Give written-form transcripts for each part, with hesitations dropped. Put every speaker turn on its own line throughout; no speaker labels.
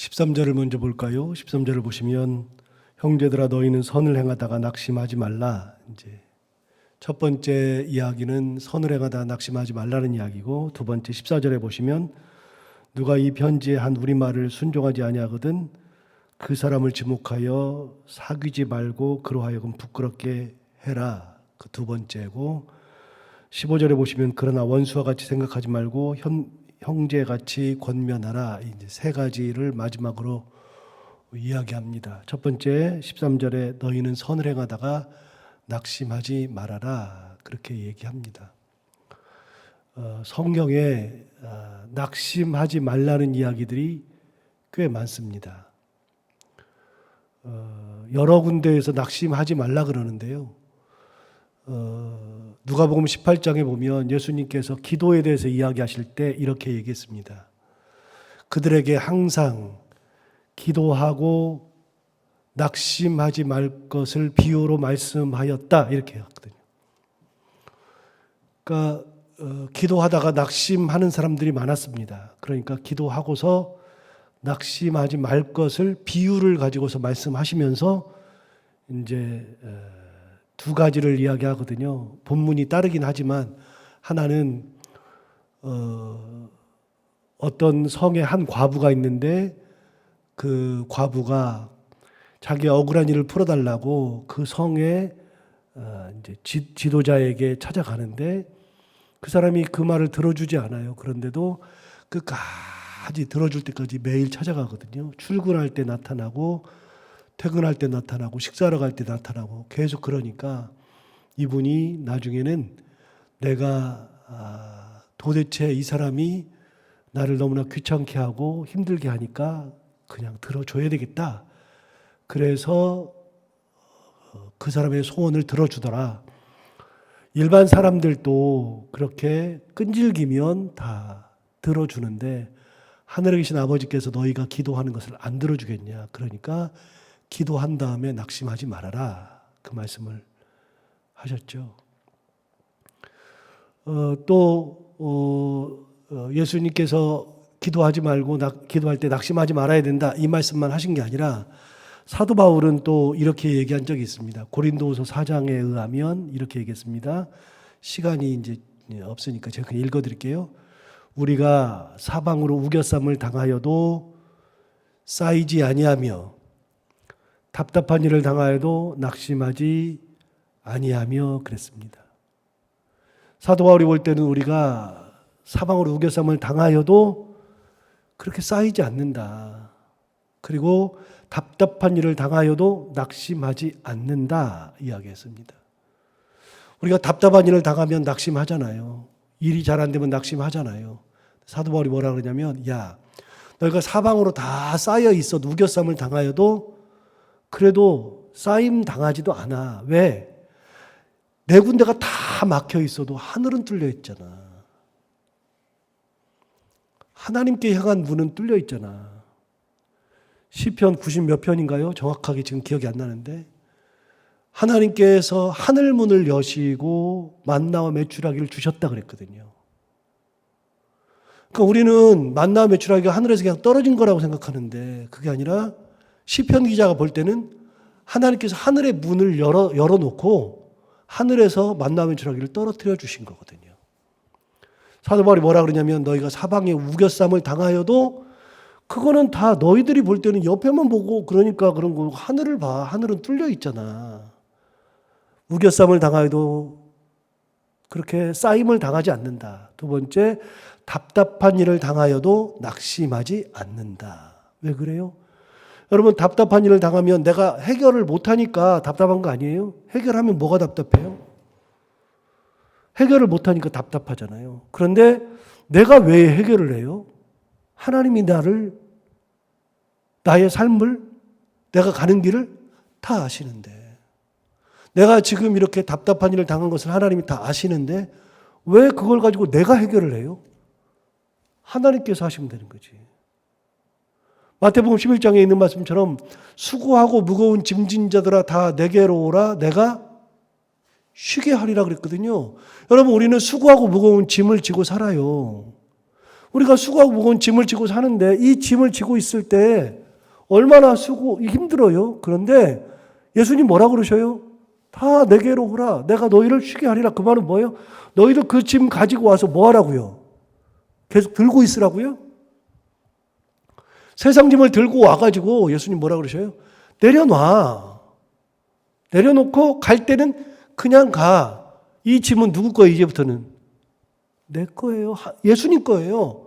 13절을 먼저 볼까요? 13절을 보시면 형제들아 너희는 선을 행하다가 낙심하지 말라. 이제 첫 번째 이야기는 선을 행하다가 낙심하지 말라는 이야기고, 두 번째 14절에 보시면 누가 이 편지에 한 우리 말을 순종하지 아니하거든 그 사람을 지목하여 사귀지 말고 그로 하여금 부끄럽게 해라. 그 두 번째고, 15절에 보시면 그러나 원수와 같이 생각하지 말고 형제같이 권면하라. 이제 세 가지를 마지막으로 이야기합니다. 첫 번째 13절에 너희는 선을 행하다가 낙심하지 말아라. 그렇게 얘기합니다. 성경에 낙심하지 말라는 이야기들이 꽤 많습니다. 여러 군데에서 낙심하지 말라 그러는데요. 누가복음 18장에 보면 예수님께서 기도에 대해서 이야기하실 때 이렇게 얘기했습니다. 그들에게 항상 기도하고 낙심하지 말 것을 비유로 말씀하였다. 이렇게 했거든요. 그러니까 기도하다가 낙심하는 사람들이 많았습니다. 그러니까 기도하고서 낙심하지 말 것을 비유를 가지고서 말씀하시면서 이제 두 가지를 이야기하거든요. 본문이 따르긴 하지만 하나는 어떤 성에 한 과부가 있는데 그 과부가 자기 억울한 일을 풀어달라고 그 성의 이제 지도자에게 찾아가는데 그 사람이 그 말을 들어주지 않아요. 그런데도 끝까지 들어줄 때까지 매일 찾아가거든요. 출근할 때 나타나고 퇴근할 때 나타나고 식사하러 갈 때 나타나고 계속 그러니까 이분이 나중에는 내가 도대체 이 사람이 나를 너무나 귀찮게 하고 힘들게 하니까 그냥 들어줘야 되겠다. 그래서 그 사람의 소원을 들어주더라. 일반 사람들도 그렇게 끈질기면 다 들어주는데 하늘에 계신 아버지께서 너희가 기도하는 것을 안 들어주겠냐. 그러니까 기도한 다음에 낙심하지 말아라. 그 말씀을 하셨죠. 또 예수님께서 기도하지 말고 기도할 때 낙심하지 말아야 된다. 이 말씀만 하신 게 아니라 사도 바울은 또 이렇게 얘기한 적이 있습니다. 고린도후서 4장에 의하면 이렇게 얘기했습니다. 시간이 이제 없으니까 제가 그냥 읽어드릴게요. 우리가 사방으로 우겨쌈을 당하여도 쌓이지 아니하며 답답한 일을 당하여도 낙심하지 아니하며 그랬습니다. 사도 바울이 볼 때는 우리가 사방으로 우겨쌈을 당하여도 그렇게 쌓이지 않는다. 그리고 답답한 일을 당하여도 낙심하지 않는다 이야기했습니다. 우리가 답답한 일을 당하면 낙심하잖아요. 일이 잘 안 되면 낙심하잖아요. 사도 바울이 뭐라 그러냐면 야, 너희가 사방으로 다 쌓여 있어 우겨쌈을 당하여도 그래도 쌓임 당하지도 않아. 왜? 네 군데가 다 막혀 있어도 하늘은 뚫려 있잖아. 하나님께 향한 문은 뚫려 있잖아. 시편 90 몇 편인가요? 정확하게 지금 기억이 안 나는데 하나님께서 하늘 문을 여시고 만나와 메추라기를 주셨다 그랬거든요. 그러니까 우리는 만나와 메추라기가 하늘에서 그냥 떨어진 거라고 생각하는데 그게 아니라 시편 기자가 볼 때는 하나님께서 하늘의 문을 열어놓고 하늘에서 만나와 메추라기를 떨어뜨려 주신 거거든요. 사도 바울이 뭐라 그러냐면 너희가 사방에 우겨쌈을 당하여도 그거는 다 너희들이 볼 때는 옆에만 보고 그러니까 그런 거고 하늘을 봐. 하늘은 뚫려 있잖아. 우겨쌈을 당하여도 그렇게 쌓임을 당하지 않는다. 두 번째, 답답한 일을 당하여도 낙심하지 않는다. 왜 그래요? 여러분 답답한 일을 당하면 내가 해결을 못하니까 답답한 거 아니에요? 해결하면 뭐가 답답해요? 해결을 못하니까 답답하잖아요. 그런데 내가 왜 해결을 해요? 하나님이 나의 삶을, 내가 가는 길을 다 아시는데 내가 지금 이렇게 답답한 일을 당한 것을 하나님이 다 아시는데 왜 그걸 가지고 내가 해결을 해요? 하나님께서 하시면 되는 거지. 마태복음 11장에 있는 말씀처럼 수고하고 무거운 짐진 자들아 다 내게로 오라 내가 쉬게 하리라 그랬거든요. 여러분 우리는 수고하고 무거운 짐을 지고 살아요. 우리가 수고하고 무거운 짐을 지고 사는데 이 짐을 지고 있을 때 얼마나 힘들어요. 그런데 예수님 뭐라 그러셔요? 다 내게로 오라. 내가 너희를 쉬게 하리라. 그 말은 뭐예요? 너희들 그 짐 가지고 와서 뭐 하라고요? 계속 들고 있으라고요? 세상 짐을 들고 와가지고 예수님 뭐라 그러셔요? 내려놔. 내려놓고 갈 때는 그냥 가. 이 짐은 누구 거예요, 이제부터는? 내 거예요. 예수님 거예요.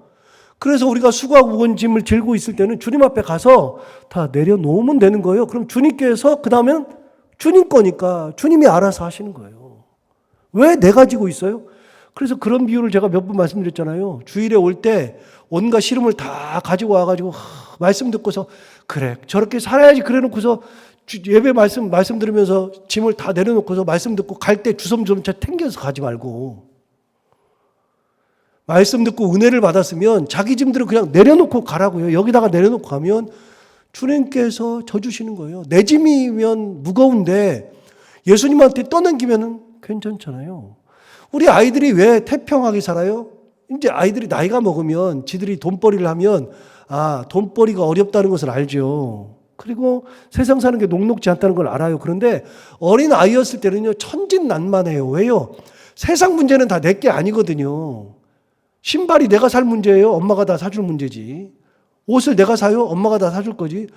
그래서 우리가 수고하고 무거운 짐을 들고 있을 때는 주님 앞에 가서 다 내려놓으면 되는 거예요. 그럼 주님께서 그 다음엔 주님 거니까 주님이 알아서 하시는 거예요. 왜 내가 지고 있어요? 그래서 그런 비유를 제가 몇 번 말씀드렸잖아요. 주일에 올 때 온갖 시름을 다 가지고 와가지고 말씀 듣고서 그래 저렇게 살아야지 그래 놓고서 예배 말씀 들으면서 짐을 다 내려놓고서 말씀 듣고 갈 때 주섬주섬 탱겨서 가지 말고 말씀 듣고 은혜를 받았으면 자기 짐들을 그냥 내려놓고 가라고요. 여기다가 내려놓고 가면 주님께서 져주시는 거예요. 내 짐이면 무거운데 예수님한테 떠넘기면 괜찮잖아요. 우리 아이들이 왜 태평하게 살아요? 이제 아이들이 나이가 먹으면 지들이 돈벌이를 하면 돈벌이가 어렵다는 것을 알죠. 그리고 세상 사는 게 녹록지 않다는 걸 알아요. 그런데 어린 아이였을 때는요 천진난만해요. 왜요? 세상 문제는 다 내 게 아니거든요. 신발이 내가 살 문제예요? 엄마가 다 사줄 문제지. 옷을 내가 사요? 엄마가 다 사줄 거지.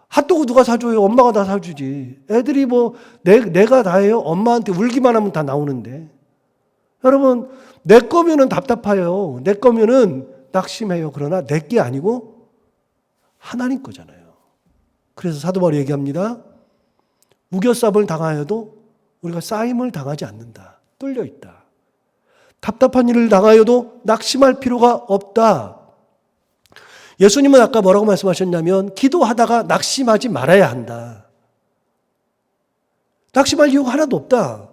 핫도그 누가 사줘요? 엄마가 다 사주지. 애들이 내가 다 해요? 엄마한테 울기만 하면 다 나오는데. 여러분, 내 거면은 답답해요. 내 거면은 낙심해요. 그러나 내 게 아니고 하나님 거잖아요. 그래서 사도 바울이 얘기합니다. 우겨싸움을 당하여도 우리가 싸임을 당하지 않는다. 뚫려 있다. 답답한 일을 당하여도 낙심할 필요가 없다. 예수님은 아까 뭐라고 말씀하셨냐면 기도하다가 낙심하지 말아야 한다. 낙심할 이유가 하나도 없다.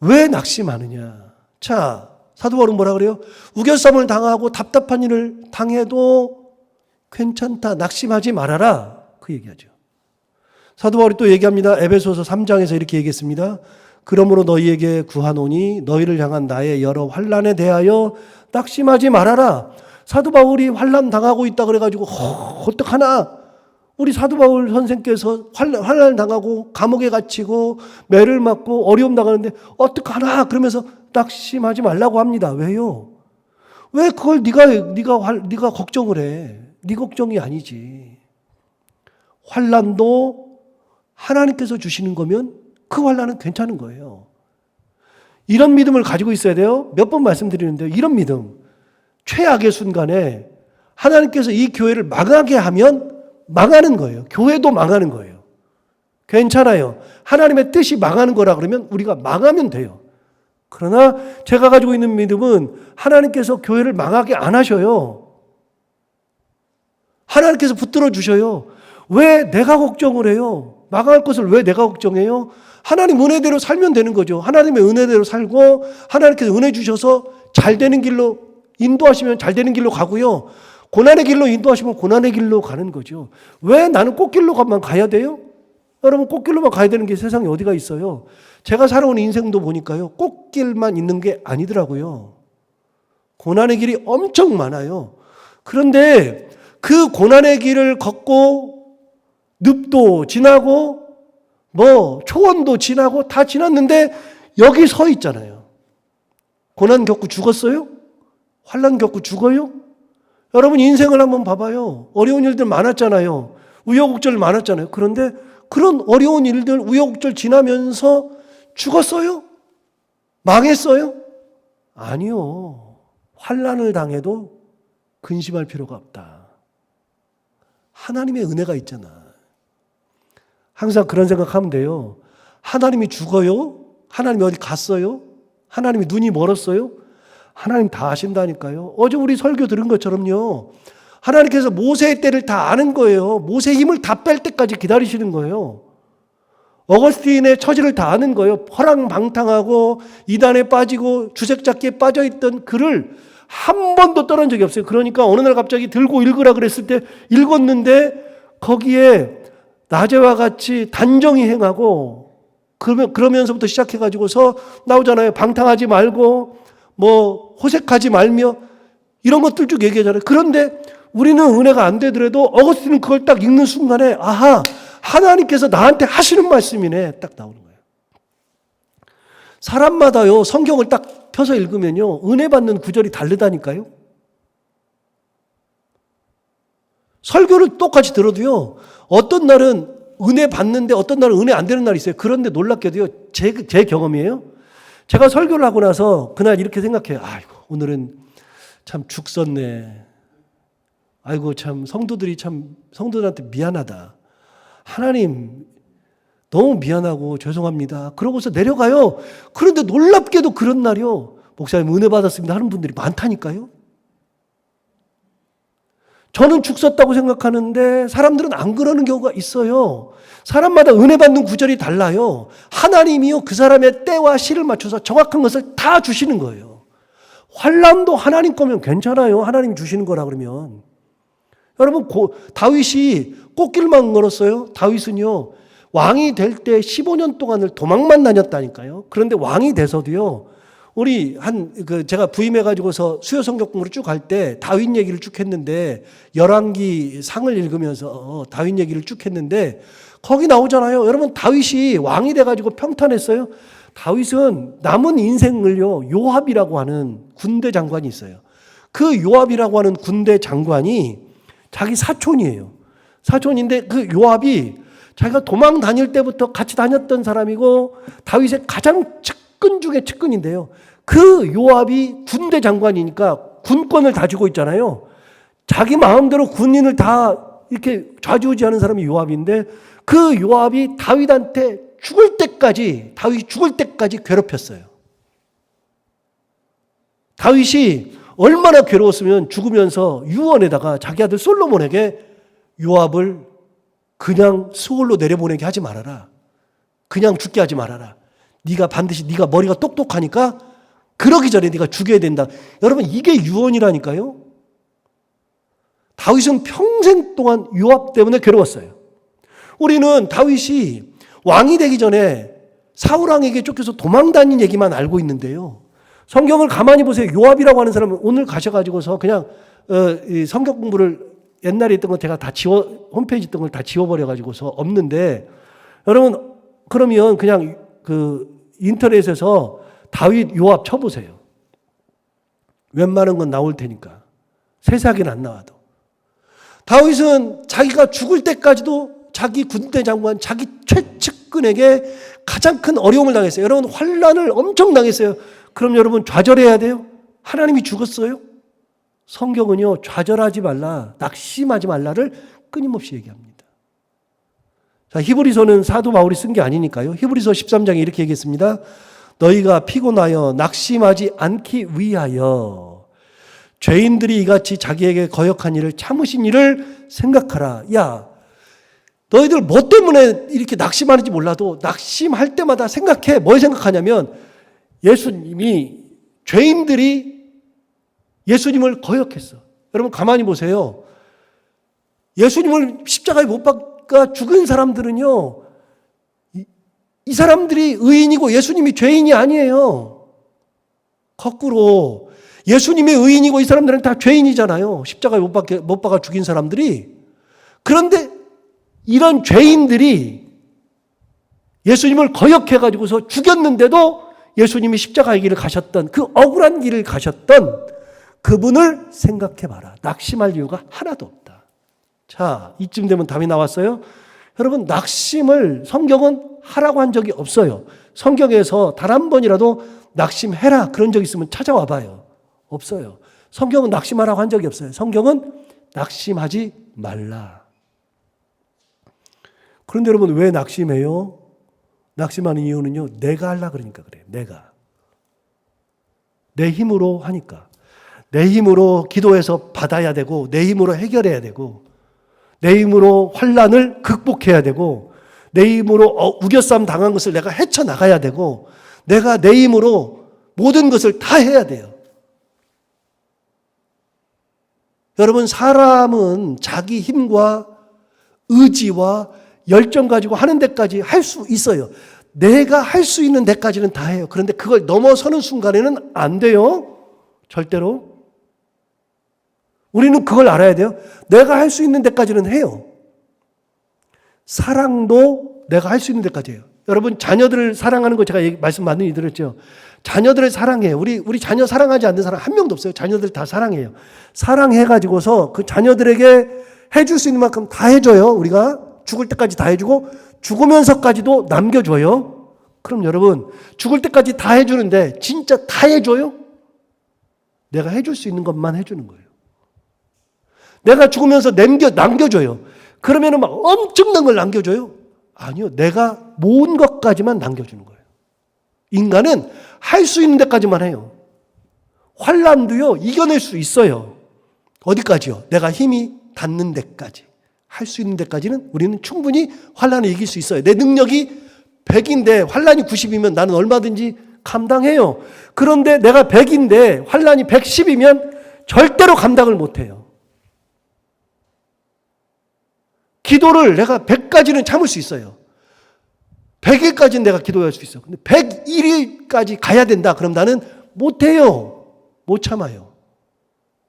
왜 낙심하느냐? 자, 사도 바울은 뭐라 그래요? 우겨싸움을 당하고 답답한 일을 당해도 괜찮다. 낙심하지 말아라. 그 얘기하죠. 사도 바울이 또 얘기합니다. 에베소서 3장에서 이렇게 얘기했습니다. 그러므로 너희에게 구하노니 너희를 향한 나의 여러 환난에 대하여 낙심하지 말아라. 사도 바울이 환난 당하고 있다 그래가지고 어떡하나? 우리 사도 바울 선생께서 환난을 당하고 감옥에 갇히고 매를 맞고 어려움 당하는데 어떡하나? 그러면서 낙심하지 말라고 합니다. 왜요? 왜 그걸 네가 걱정을 해? 네 걱정이 아니지. 환난도 하나님께서 주시는 거면 그 환난은 괜찮은 거예요. 이런 믿음을 가지고 있어야 돼요. 몇 번 말씀드리는데요. 이런 믿음. 최악의 순간에 하나님께서 이 교회를 망하게 하면 망하는 거예요. 교회도 망하는 거예요. 괜찮아요. 하나님의 뜻이 망하는 거라 그러면 우리가 망하면 돼요. 그러나 제가 가지고 있는 믿음은 하나님께서 교회를 망하게 안 하셔요. 하나님께서 붙들어 주셔요. 왜 내가 걱정을 해요? 망할 것을 왜 내가 걱정해요? 하나님 은혜대로 살면 되는 거죠. 하나님의 은혜대로 살고 하나님께서 은혜 주셔서 잘 되는 길로 인도하시면 잘 되는 길로 가고요. 고난의 길로 인도하시면 고난의 길로 가는 거죠. 왜 나는 꽃길로만 가야 돼요? 여러분 꽃길로만 가야 되는 게 세상에 어디가 있어요? 제가 살아온 인생도 보니까요. 꽃길만 있는 게 아니더라고요. 고난의 길이 엄청 많아요. 그런데 그 고난의 길을 걷고 늪도 지나고 초원도 지나고 다 지났는데 여기 서 있잖아요. 고난 겪고 죽었어요? 환난 겪고 죽어요? 여러분 인생을 한번 봐봐요. 어려운 일들 많았잖아요. 우여곡절 많았잖아요. 그런데 그런 어려운 일들 우여곡절 지나면서 죽었어요? 망했어요? 아니요. 환난을 당해도 근심할 필요가 없다. 하나님의 은혜가 있잖아. 항상 그런 생각하면 돼요. 하나님이 죽어요? 하나님이 어디 갔어요? 하나님이 눈이 멀었어요? 하나님 다 아신다니까요. 어제 우리 설교 들은 것처럼요. 하나님께서 모세의 때를 다 아는 거예요. 모세의 힘을 다 뺄 때까지 기다리시는 거예요. 어거스틴의 처지를 다 아는 거예요. 허랑방탕하고 이단에 빠지고 주색잡기에 빠져있던 그를 한 번도 떠난 적이 없어요. 그러니까 어느 날 갑자기 들고 읽으라 그랬을 때 읽었는데 거기에 낮에와 같이 단정히 행하고 그러면서부터 시작해가지고서 나오잖아요. 방탕하지 말고 호색하지 말며 이런 것들 쭉 얘기하잖아요. 그런데 우리는 은혜가 안 되더라도 어거스틴은 그걸 딱 읽는 순간에 아하, 하나님께서 나한테 하시는 말씀이네 딱 나오는 거예요. 사람마다요 성경을 딱 펴서 읽으면요 은혜 받는 구절이 다르다니까요. 설교를 똑같이 들어도요 어떤 날은 은혜 받는데 어떤 날은 은혜 안 되는 날이 있어요. 그런데 놀랍게도요 제 경험이에요. 제가 설교를 하고 나서 그날 이렇게 생각해요. 아이고 오늘은 참 죽 썼네. 아이고 참 성도들한테 미안하다. 하나님 너무 미안하고 죄송합니다. 그러고서 내려가요. 그런데 놀랍게도 그런 날이요. 목사님 은혜 받았습니다 하는 분들이 많다니까요. 저는 죽 썼다고 생각하는데 사람들은 안 그러는 경우가 있어요. 사람마다 은혜 받는 구절이 달라요. 하나님이요 그 사람의 때와 시를 맞춰서 정확한 것을 다 주시는 거예요. 환난도 하나님 거면 괜찮아요. 하나님 주시는 거라 그러면. 여러분 다윗이 꽃길만 걸었어요. 다윗은요 왕이 될 때 15년 동안을 도망만 다녔다니까요. 그런데 왕이 돼서도요 우리 제가 부임해가지고서 수요 성경 공부를 쭉 할 때 다윗 얘기를 쭉 했는데 열왕기 상을 읽으면서 다윗 얘기를 쭉 했는데 거기 나오잖아요. 여러분 다윗이 왕이 돼가지고 평탄했어요. 다윗은 남은 인생을요 요압이라고 하는 군대 장관이 있어요. 그 요압이라고 하는 군대 장관이 자기 사촌이에요. 사촌인데 그 요압이 자기가 도망 다닐 때부터 같이 다녔던 사람이고 다윗의 가장 측근 중에 측근인데요. 그 요압이 군대 장관이니까 군권을 다 쥐고 있잖아요. 자기 마음대로 군인을 다 이렇게 좌지우지하는 사람이 요압인데 그 요압이 다윗이 죽을 때까지 괴롭혔어요. 다윗이 얼마나 괴로웠으면 죽으면서 유언에다가 자기 아들 솔로몬에게 요압을 그냥 수월로 내려보내게 하지 말아라. 그냥 죽게 하지 말아라. 네가 머리가 똑똑하니까 그러기 전에 네가 죽여야 된다. 여러분 이게 유언이라니까요. 다윗은 평생 동안 요압 때문에 괴로웠어요. 우리는 다윗이 왕이 되기 전에 사울왕에게 쫓겨서 도망다닌 얘기만 알고 있는데요. 성경을 가만히 보세요. 요압이라고 하는 사람은 오늘 가셔가지고서 그냥 성경 공부를 옛날에 있던 거 제가 다 홈페이지 있던 걸 다 지워버려가지고서 없는데 여러분 그러면 그냥 인터넷에서 다윗 요압 쳐보세요. 웬만한 건 나올 테니까. 세세하게는 안 나와도. 다윗은 자기가 죽을 때까지도 자기 군대 장관, 자기 최측근에게 가장 큰 어려움을 당했어요. 여러분 환난을 엄청 당했어요. 그럼 여러분 좌절해야 돼요? 하나님이 죽었어요? 성경은요 좌절하지 말라, 낙심하지 말라를 끊임없이 얘기합니다. 자, 히브리서는 사도 바울이 쓴 게 아니니까요. 히브리서 13장에 이렇게 얘기했습니다. 너희가 피곤하여 낙심하지 않기 위하여 죄인들이 이같이 자기에게 거역한 일을 참으신 일을 생각하라. 야, 너희들 뭐 때문에 이렇게 낙심하는지 몰라도 낙심할 때마다 생각해. 뭘 생각하냐면 죄인들이 예수님을 거역했어. 여러분 가만히 보세요. 예수님을 십자가에 못 박아 죽은 사람들은요, 이 사람들이 의인이고 예수님이 죄인이 아니에요. 거꾸로 예수님이 의인이고 이 사람들은 다 죄인이잖아요. 십자가에 못 박아 죽인 사람들이. 그런데 이런 죄인들이 예수님을 거역해가지고서 죽였는데도 예수님이 십자가의 길을 가셨던 그 억울한 길을 가셨던 그분을 생각해봐라. 낙심할 이유가 하나도 없다. 자, 이쯤 되면 답이 나왔어요. 여러분 낙심을 성경은 하라고 한 적이 없어요. 성경에서 단 한 번이라도 낙심해라 그런 적 있으면 찾아와 봐요. 없어요. 성경은 낙심하라고 한 적이 없어요. 성경은 낙심하지 말라. 그런데 여러분 왜 낙심해요? 낙심하는 이유는요, 내가 하려고 그러니까 그래요. 내 힘으로 하니까. 내 힘으로 기도해서 받아야 되고, 내 힘으로 해결해야 되고, 내 힘으로 환난을 극복해야 되고, 내 힘으로 우겨싸움 당한 것을 내가 헤쳐나가야 되고, 내가 내 힘으로 모든 것을 다 해야 돼요. 여러분 사람은 자기 힘과 의지와 열정 가지고 하는 데까지 할 수 있어요. 내가 할 수 있는 데까지는 다 해요. 그런데 그걸 넘어서는 순간에는 안 돼요. 절대로. 우리는 그걸 알아야 돼요. 내가 할 수 있는 데까지는 해요. 사랑도 내가 할 수 있는 데까지 해요. 여러분, 자녀들을 사랑하는 거 제가 말씀 많이 드렸죠. 자녀들을 사랑해요. 우리 자녀 사랑하지 않는 사람 한 명도 없어요. 자녀들 다 사랑해요. 사랑해가지고서 그 자녀들에게 해줄 수 있는 만큼 다 해줘요. 우리가 죽을 때까지 다 해주고 죽으면서까지도 남겨줘요. 그럼 여러분, 죽을 때까지 다 해주는데 진짜 다 해줘요? 내가 해줄 수 있는 것만 해주는 거예요. 내가 죽으면서 남겨줘요. 그러면은 막 엄청난 걸 남겨줘요? 아니요. 내가 모은 것까지만 남겨주는 거예요. 인간은 할 수 있는 데까지만 해요. 환난도요, 이겨낼 수 있어요. 어디까지요? 내가 힘이 닿는 데까지. 할 수 있는 데까지는 우리는 충분히 환난을 이길 수 있어요. 내 능력이 100인데 환난이 90이면 나는 얼마든지 감당해요. 그런데 내가 100인데 환난이 110이면 절대로 감당을 못해요. 기도를 내가 100까지는 참을 수 있어요. 100일까지는 내가 기도할 수 있어. 근데 101일까지 가야 된다. 그럼 나는 못해요. 못 참아요.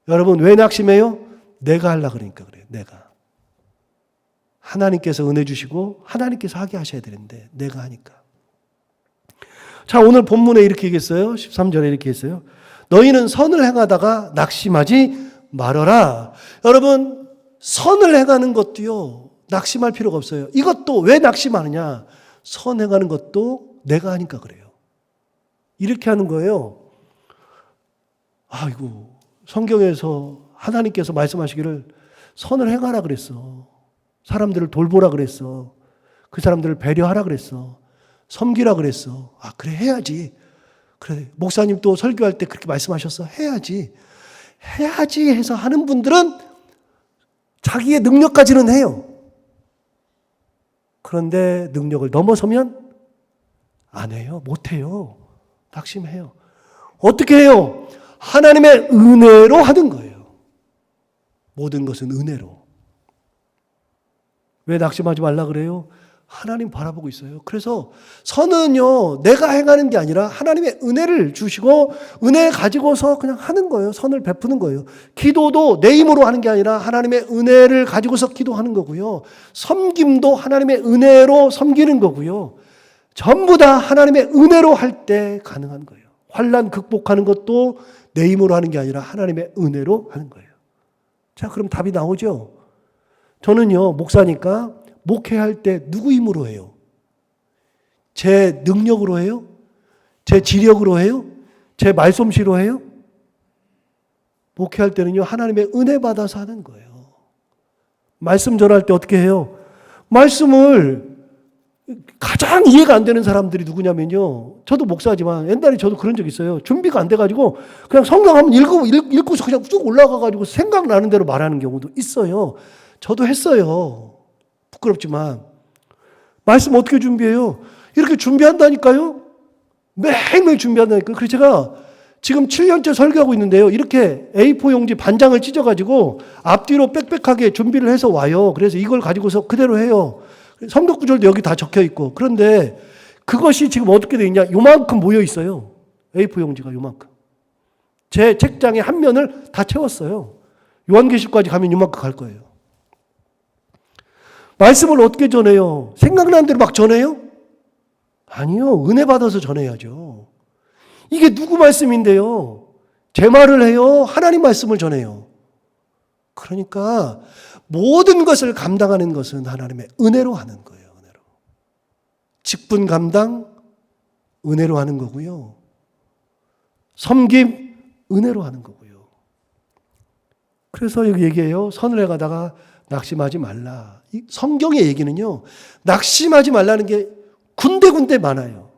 여러분, 왜 낙심해요? 내가 하려고 그러니까 그래요. 내가. 하나님께서 은혜 주시고 하나님께서 하게 하셔야 되는데 내가 하니까. 자, 오늘 본문에 이렇게 얘기했어요. 13절에 이렇게 했어요. 너희는 선을 행하다가 낙심하지 말아라. 여러분, 선을 행하는 것도요, 낙심할 필요가 없어요. 이것도 왜 낙심하느냐? 선 행하는 것도 내가 하니까 그래요. 이렇게 하는 거예요. 아이고, 성경에서 하나님께서 말씀하시기를 선을 행하라 그랬어. 사람들을 돌보라 그랬어. 그 사람들을 배려하라 그랬어. 섬기라 그랬어. 아, 그래, 해야지. 그래, 목사님 또 설교할 때 그렇게 말씀하셨어. 해야지. 해야지 해서 하는 분들은 자기의 능력까지는 해요. 그런데 능력을 넘어서면 안 해요. 못 해요. 낙심해요. 어떻게 해요? 하나님의 은혜로 하는 거예요. 모든 것은 은혜로. 왜 낙심하지 말라 그래요? 하나님 바라보고 있어요. 그래서 선은요, 내가 행하는 게 아니라 하나님의 은혜를 주시고 은혜 가지고서 그냥 하는 거예요. 선을 베푸는 거예요. 기도도 내 힘으로 하는 게 아니라 하나님의 은혜를 가지고서 기도하는 거고요. 섬김도 하나님의 은혜로 섬기는 거고요. 전부 다 하나님의 은혜로 할 때 가능한 거예요. 환난 극복하는 것도 내 힘으로 하는 게 아니라 하나님의 은혜로 하는 거예요. 자, 그럼 답이 나오죠? 저는요, 목사니까 목회할 때 누구 힘으로 해요? 제 능력으로 해요? 제 지력으로 해요? 제 말솜씨로 해요? 목회할 때는요, 하나님의 은혜 받아서 하는 거예요. 말씀 전할 때 어떻게 해요? 말씀을 가장 이해가 안 되는 사람들이 누구냐면요, 저도 목사지만 옛날에 저도 그런 적 있어요. 준비가 안 돼가지고 그냥 성경 한번 읽고서 그냥 쭉 올라가가지고 생각나는 대로 말하는 경우도 있어요. 저도 했어요. 부끄럽지만. 말씀 어떻게 준비해요? 이렇게 준비한다니까요? 매일매일 준비한다니까요? 그래서 제가 지금 7년째 설교하고 있는데요. 이렇게 A4 용지 반장을 찢어가지고 앞뒤로 빽빽하게 준비를 해서 와요. 그래서 이걸 가지고서 그대로 해요. 성경 구절도 여기 다 적혀 있고. 그런데 그것이 지금 어떻게 되어 있냐? 요만큼 모여 있어요. A4 용지가 요만큼. 제 책장의 한 면을 다 채웠어요. 요한계시록까지 가면 요만큼 갈 거예요. 말씀을 어떻게 전해요? 생각나는 대로 막 전해요? 아니요. 은혜 받아서 전해야죠. 이게 누구 말씀인데요? 제 말을 해요? 하나님 말씀을 전해요. 그러니까 모든 것을 감당하는 것은 하나님의 은혜로 하는 거예요. 은혜로. 직분 감당, 은혜로 하는 거고요. 섬김, 은혜로 하는 거고요. 그래서 여기 얘기해요. 선을 해가다가 낙심하지 말라. 이 성경의 얘기는요, 낙심하지 말라는 게 군데군데 많아요.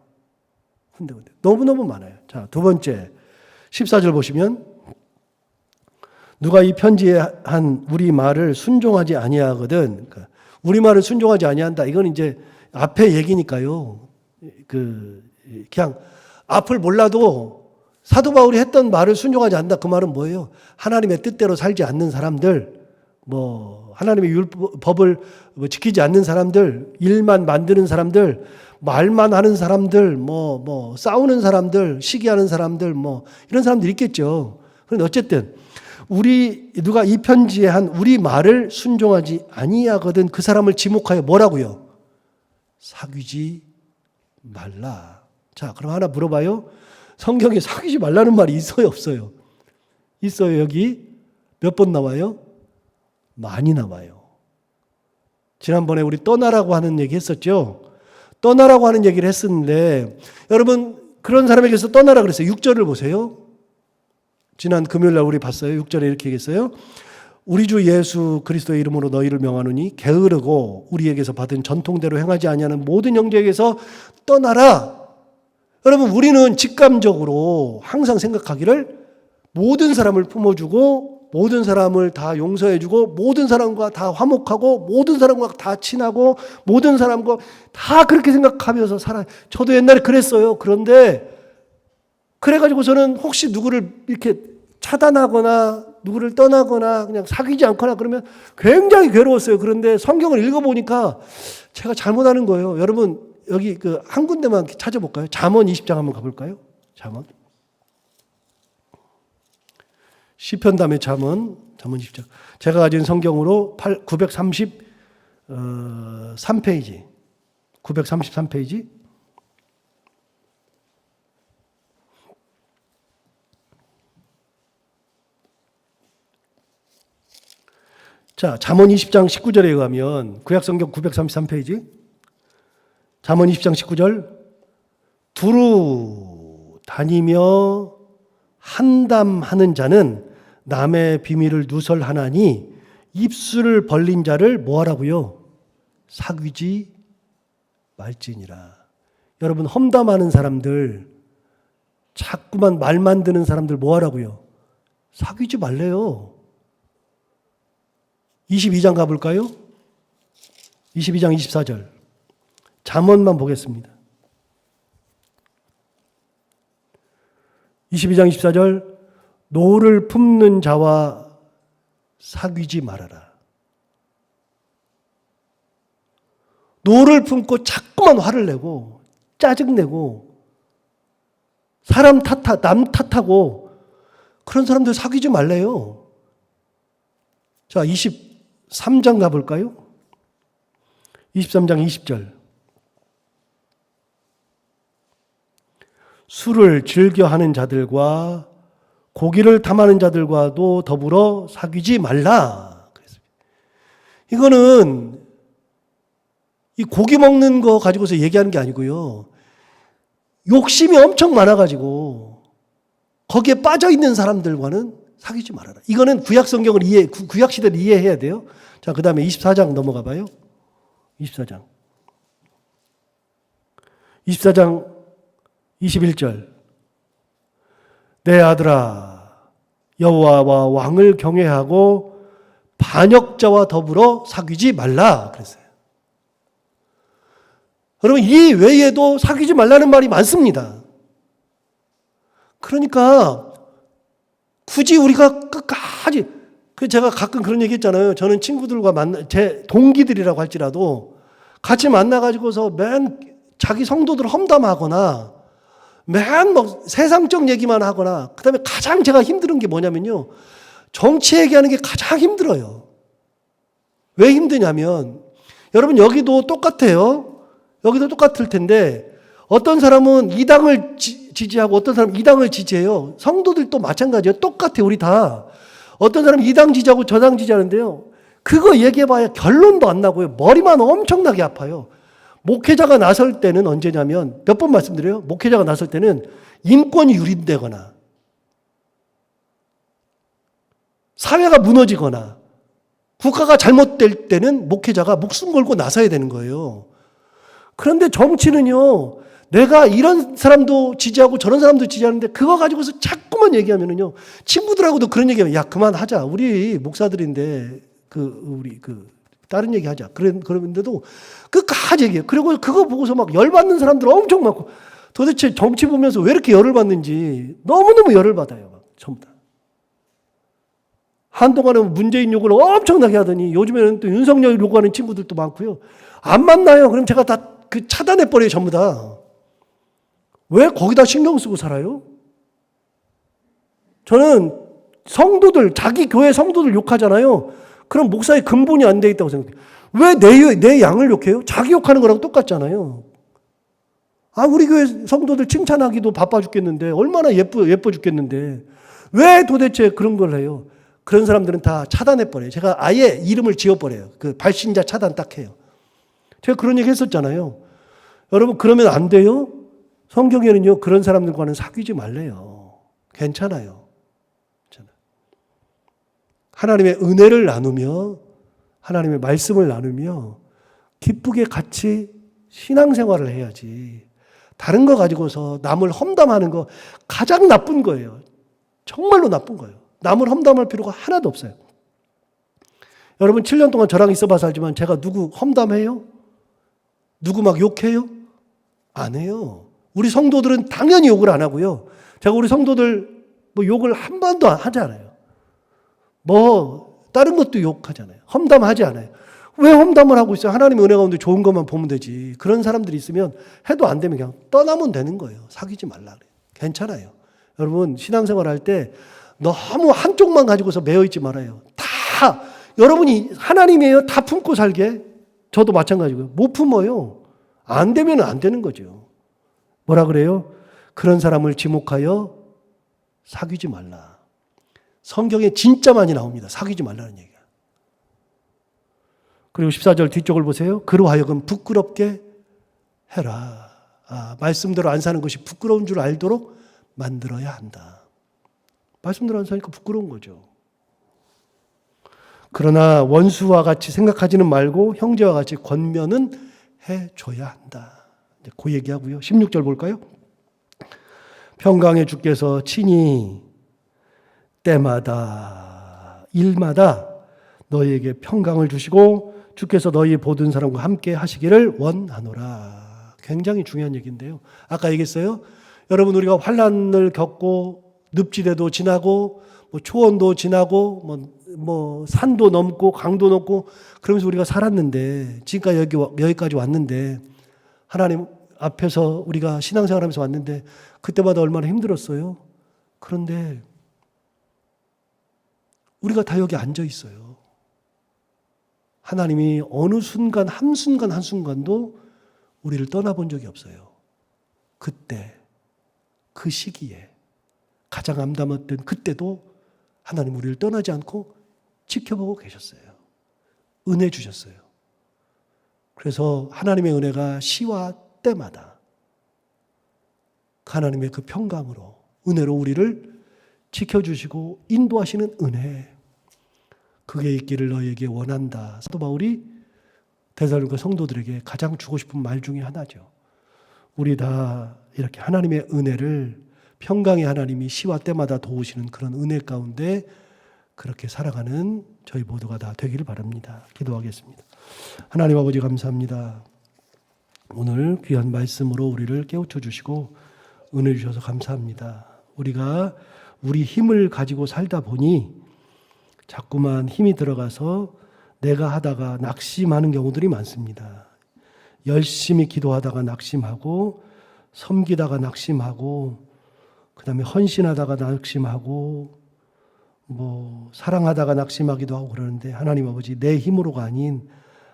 군데군데. 너무너무 많아요. 자, 두 번째, 14절 보시면, 누가 이 편지에 한 우리 말을 순종하지 아니하거든. 그러니까 우리 말을 순종하지 아니한다. 이건 이제 앞에 얘기니까요. 그냥 앞을 몰라도 사도 바울이 했던 말을 순종하지 않는다. 그 말은 뭐예요? 하나님의 뜻대로 살지 않는 사람들, 하나님의 율법을 지키지 않는 사람들, 일만 만드는 사람들, 말만 하는 사람들, 싸우는 사람들, 시기하는 사람들, 이런 사람들 있겠죠. 그런데 어쨌든, 누가 이 편지에 한 우리 말을 순종하지 아니하거든 그 사람을 지목하여 뭐라고요? 사귀지 말라. 자, 그럼 하나 물어봐요. 성경에 사귀지 말라는 말이 있어요, 없어요? 있어요. 여기 몇 번 나와요? 많이 나와요. 지난번에 우리 떠나라고 하는 얘기 했었죠? 떠나라고 하는 얘기를 했었는데 여러분 그런 사람에게서 떠나라 그랬어요. 6절을 보세요. 지난 금요일날 우리 봤어요. 6절에 이렇게 얘기했어요. 우리 주 예수 그리스도의 이름으로 너희를 명하노니 게으르고 우리에게서 받은 전통대로 행하지 아니하는 모든 형제에게서 떠나라. 여러분 우리는 직감적으로 항상 생각하기를 모든 사람을 품어주고 모든 사람을 다 용서해주고 모든 사람과 다 화목하고 모든 사람과 다 친하고 모든 사람과 다 그렇게 생각하면서 살아요. 저도 옛날에 그랬어요. 그런데 그래가지고 저는 혹시 누구를 이렇게 차단하거나 누구를 떠나거나 그냥 사귀지 않거나 그러면 굉장히 괴로웠어요. 그런데 성경을 읽어보니까 제가 잘못하는 거예요. 여러분 여기 한 군데만 찾아볼까요? 잠언 20장 한번 가볼까요? 잠언. 시편 다음에 잠언 20장. 제가 가진 성경으로 933페이지. 933페이지. 자, 잠언 20장 19절에 의하면 구약성경 933페이지. 잠언 20장 19절. 두루 다니며 한담하는 자는 남의 비밀을 누설하나니 입술을 벌린 자를 뭐하라고요? 사귀지 말지니라. 여러분 험담하는 사람들, 자꾸만 말 만드는 사람들 뭐하라고요? 사귀지 말래요. 22장 가볼까요? 22장 24절. 잠언만 보겠습니다. 22장 24절. 노를 품는 자와 사귀지 말아라. 노를 품고 자꾸만 화를 내고 짜증내고 사람 남 탓하고 그런 사람들 사귀지 말래요. 자, 23장 가볼까요? 23장 20절. 술을 즐겨하는 자들과 고기를 탐하는 자들과도 더불어 사귀지 말라. 그랬습니다. 이거는 이 고기 먹는 거 가지고서 얘기하는 게 아니고요. 욕심이 엄청 많아가지고 거기에 빠져 있는 사람들과는 사귀지 말아라. 이거는 구약 성경을 구약 시대를 이해해야 돼요. 자, 그 다음에 24장 넘어가 봐요. 24장 21절. 내 아들아 여호와와 왕을 경외하고 반역자와 더불어 사귀지 말라 그랬어요. 여러분 이 외에도 사귀지 말라는 말이 많습니다. 그러니까 굳이 우리가 끝까지 제가 가끔 그런 얘기 했잖아요. 저는 친구들과 제 동기들이라고 할지라도 같이 만나가지고서 맨 자기 성도들 험담하거나 맨 세상적 얘기만 하거나 그 다음에 가장 제가 힘든 게 뭐냐면요. 정치 얘기하는 게 가장 힘들어요. 왜 힘드냐면 여러분 여기도 똑같아요. 여기도 똑같을 텐데 어떤 사람은 이 당을 지지하고 어떤 사람은 이 당을 지지해요. 성도들도 마찬가지예요. 똑같아요. 우리 다. 어떤 사람은 이 당 지지하고 저 당 지지하는데요. 그거 얘기해봐야 결론도 안 나고요. 머리만 엄청나게 아파요. 목회자가 나설 때는 언제냐면 몇 번 말씀드려요. 목회자가 나설 때는 인권이 유린되거나 사회가 무너지거나 국가가 잘못될 때는 목회자가 목숨 걸고 나서야 되는 거예요. 그런데 정치는요. 내가 이런 사람도 지지하고 저런 사람도 지지하는데 그거 가지고서 자꾸만 얘기하면은요. 친구들하고도 그런 얘기하면 야 그만하자. 우리 목사들인데 우리 다른 얘기 하자. 그러는데도 끝까지 얘기해요. 그리고 그거 보고서 막 열받는 사람들 엄청 많고 도대체 정치 보면서 왜 이렇게 열을 받는지 너무너무 열을 받아요. 막 전부 다. 한동안은 문재인 욕을 엄청나게 하더니 요즘에는 또 윤석열 욕하는 친구들도 많고요. 안 만나요. 그럼 제가 다 차단해버려요. 전부 다. 왜 거기다 신경 쓰고 살아요? 저는 성도들, 자기 교회 성도들 욕하잖아요. 그럼 목사의 근본이 안 돼 있다고 생각해요. 왜 내 양을 욕해요? 자기 욕하는 거랑 똑같잖아요. 우리 교회 성도들 칭찬하기도 바빠 죽겠는데, 얼마나 예뻐 죽겠는데, 왜 도대체 그런 걸 해요? 그런 사람들은 다 차단해버려요. 제가 아예 이름을 지어버려요. 그 발신자 차단 딱 해요. 제가 그런 얘기 했었잖아요. 여러분, 그러면 안 돼요? 성경에는요, 그런 사람들과는 사귀지 말래요. 괜찮아요. 하나님의 은혜를 나누며, 하나님의 말씀을 나누며, 기쁘게 같이 신앙생활을 해야지. 다른 거 가지고서 남을 험담하는 거 가장 나쁜 거예요. 정말로 나쁜 거예요. 남을 험담할 필요가 하나도 없어요. 여러분 7년 동안 저랑 있어봐서 알지만 제가 누구 험담해요? 누구 막 욕해요? 안 해요. 우리 성도들은 당연히 욕을 안 하고요. 제가 우리 성도들 뭐 욕을 한 번도 하지 않아요. 뭐 다른 것도 욕하잖아요. 험담하지 않아요. 왜 험담을 하고 있어요? 하나님의 은혜 가운데 좋은 것만 보면 되지. 그런 사람들이 있으면 해도 안 되면 그냥 떠나면 되는 거예요. 사귀지 말라 그래요. 괜찮아요. 여러분 신앙생활 할 때 너무 한쪽만 가지고서 매여있지 말아요. 다 여러분이 하나님이에요. 다 품고 살게. 저도 마찬가지고요. 못 품어요. 안 되면 안 되는 거죠. 뭐라 그래요? 그런 사람을 지목하여 사귀지 말라. 성경에 진짜 많이 나옵니다. 사귀지 말라는 얘기가. 그리고 14절 뒤쪽을 보세요. 그로 하여금 부끄럽게 해라. 말씀대로 안 사는 것이 부끄러운 줄 알도록 만들어야 한다. 말씀대로 안 사니까 부끄러운 거죠. 그러나 원수와 같이 생각하지는 말고 형제와 같이 권면은 해줘야 한다. 그 얘기하고요. 16절 볼까요? 평강의 주께서 친히 때마다 일마다 너희에게 평강을 주시고 주께서 너희 모든 사람과 함께 하시기를 원하노라. 굉장히 중요한 얘기인데요. 아까 얘기했어요. 여러분 우리가 환난을 겪고 늪지대도 지나고 뭐 초원도 지나고 뭐 산도 넘고 강도 넘고 그러면서 우리가 살았는데 지금까지 여기까지 왔는데 하나님 앞에서 우리가 신앙생활하면서 왔는데 그때마다 얼마나 힘들었어요. 그런데 우리가 다 여기 앉아 있어요. 하나님이 어느 순간 한순간도 우리를 떠나본 적이 없어요. 그때 그 시기에 가장 암담했던 그때도 하나님 우리를 떠나지 않고 지켜보고 계셨어요. 은혜 주셨어요. 그래서 하나님의 은혜가 시와 때마다 하나님의 그 평강으로 은혜로 우리를 지켜주시고 인도하시는 은혜, 그게 있기를 너희에게 원한다. 사도 바울이 데살로니가 성도들에게 가장 주고 싶은 말 중에 하나죠. 우리 다 이렇게 하나님의 은혜를, 평강의 하나님이 시와 때마다 도우시는 그런 은혜 가운데 그렇게 살아가는 저희 모두가 다 되기를 바랍니다. 기도하겠습니다. 하나님 아버지 감사합니다. 오늘 귀한 말씀으로 우리를 깨우쳐 주시고 은혜 주셔서 감사합니다. 우리가 우리 힘을 가지고 살다 보니 자꾸만 힘이 들어가서 내가 하다가 낙심하는 경우들이 많습니다. 열심히 기도하다가 낙심하고, 섬기다가 낙심하고, 그 다음에 헌신하다가 낙심하고, 사랑하다가 낙심하기도 하고 그러는데, 하나님 아버지, 내 힘으로가 아닌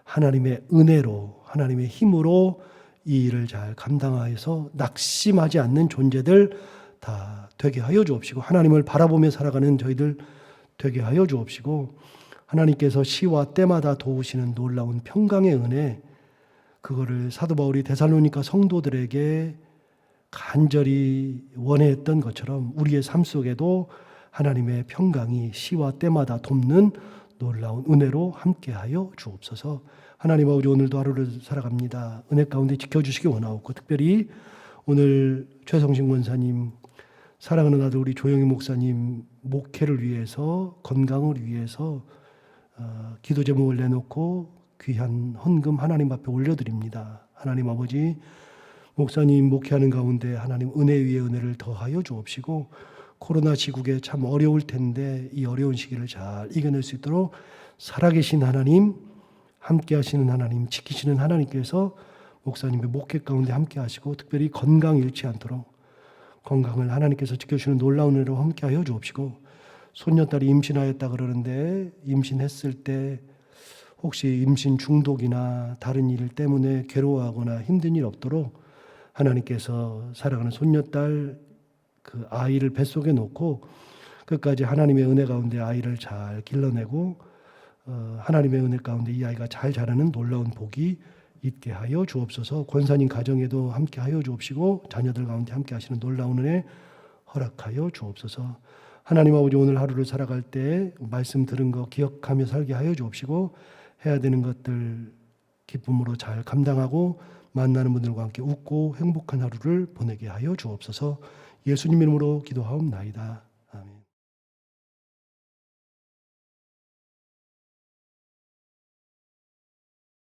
하나님의 은혜로, 하나님의 힘으로 이 일을 잘 감당하여서 낙심하지 않는 존재들 다 되게 하여 주옵시고, 하나님을 바라보며 살아가는 저희들 되게 하여 주옵시고, 하나님께서 시와 때마다 도우시는 놀라운 평강의 은혜, 그거를 사도 바울이 데살로니가 성도들에게 간절히 원했던 것처럼 우리의 삶 속에도 하나님의 평강이 시와 때마다 돕는 놀라운 은혜로 함께하여 주옵소서. 하나님 아버지, 오늘도 하루를 살아갑니다. 은혜 가운데 지켜주시기 원하옵고, 특별히 오늘 최성신 권사님, 사랑하는 아들 우리 조영희 목사님 목회를 위해서, 건강을 위해서 기도 제목을 내놓고 귀한 헌금 하나님 앞에 올려드립니다. 하나님 아버지, 목사님 목회하는 가운데 하나님 은혜 위에 은혜를 더하여 주옵시고, 코로나 시국에 참 어려울 텐데 이 어려운 시기를 잘 이겨낼 수 있도록 살아계신 하나님, 함께 하시는 하나님, 지키시는 하나님께서 목사님의 목회 가운데 함께 하시고, 특별히 건강 잃지 않도록 건강을 하나님께서 지켜주시는 놀라운 은혜로 함께 하여 주옵시고, 손녀딸이 임신하였다 그러는데 임신했을 때 혹시 임신 중독이나 다른 일 때문에 괴로워하거나 힘든 일 없도록 하나님께서 사랑하는 손녀딸 그 아이를 뱃속에 놓고 끝까지 하나님의 은혜 가운데 아이를 잘 길러내고 하나님의 은혜 가운데 이 아이가 잘 자라는 놀라운 복이 있게 하여 주옵소서. 권사님 가정에도 함께 하여 주옵시고 자녀들 가운데 함께 하시는 놀라운 은혜 허락하여 주옵소서. 하나님 아버지, 오늘 하루를 살아갈 때 말씀 들은 거 기억하며 살게 하여 주옵시고 해야 되는 것들 기쁨으로 잘 감당하고 만나는 분들과 함께 웃고 행복한 하루를 보내게 하여 주옵소서. 예수님 이름으로 기도하옵나이다.